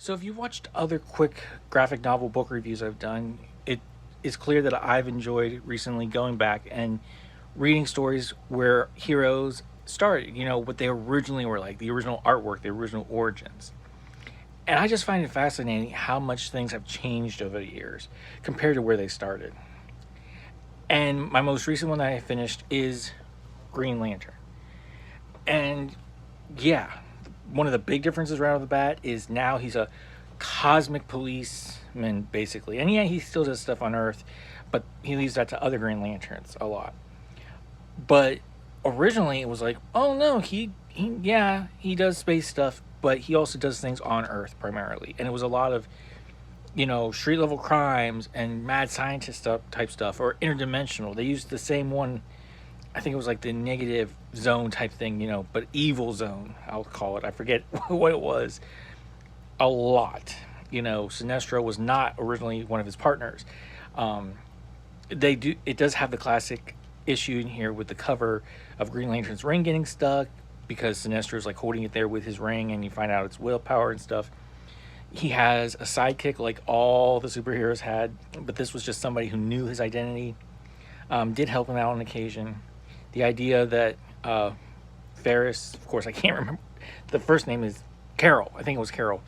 So if you've watched other quick graphic novel book reviews I've done, it is clear that I've enjoyed recently going back and reading stories where heroes started, what they originally were like, the original artwork, the original origins. And I just find it fascinating how much things have changed over the years compared to where they started. And my most recent one that I finished is Green Lantern. And yeah, one of the big differences right off the bat is now he's a cosmic policeman, basically. And yeah, he still does stuff on Earth, but he leaves that to other Green Lanterns a lot. But originally, it was like, oh no, yeah, he does space stuff, but he also does things on Earth primarily. And it was a lot of street level crimes and mad scientist stuff type stuff, or interdimensional. They used the same one. I think it was like the negative zone type thing, but evil zone, I'll call it. I forget what it was. A lot. Sinestro was not originally one of his partners. Um, they do. It does have the classic issue in here with the cover of Green Lantern's ring getting stuck because Sinestro's like holding it there with his ring, and you find out it's willpower and stuff. He has a sidekick like all the superheroes had, but this was just somebody who knew his identity. Did help him out on occasion. The idea that Ferris, of course, I can't remember. The first name is Carol. I think it was Carol.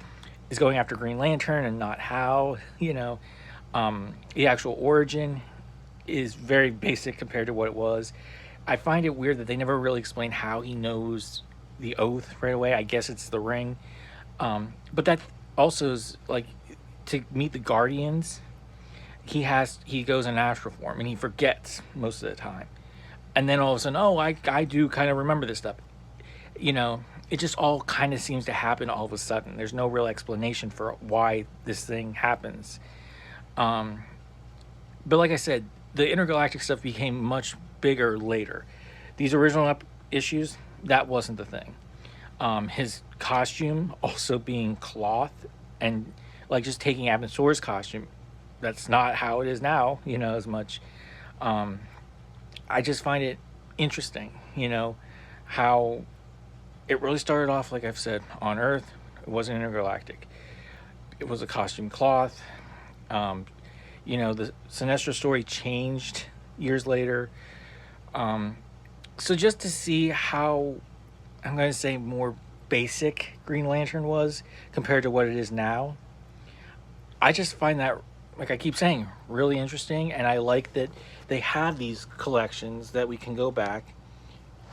Is going after Green Lantern and not how. The actual origin is very basic compared to what it was. I find it weird that they never really explain how he knows the oath right away. I guess it's the ring. But that also is like to meet the Guardians. He goes in astral form and he forgets most of the time, and then all of a sudden, oh, I do kind of remember this stuff. It just all kind of seems to happen all of a sudden. There's no real explanation for why this thing happens. Um, but like I said, the intergalactic stuff became much bigger later. These original issues, that wasn't the thing. His costume also being cloth and like just taking Abin costume, that's not how it is now, as much. Um, I just find it interesting, how it really started off, like I've said, on Earth. It wasn't intergalactic. It was a costume cloth. Um, the Sinestro story changed years later. Um, so just to see how, I'm going to say, more basic Green Lantern was compared to what it is now, I just find that, like I keep saying, really interesting. And I like that they have these collections that we can go back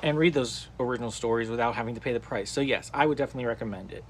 and read those original stories without having to pay the price. So yes, I would definitely recommend it.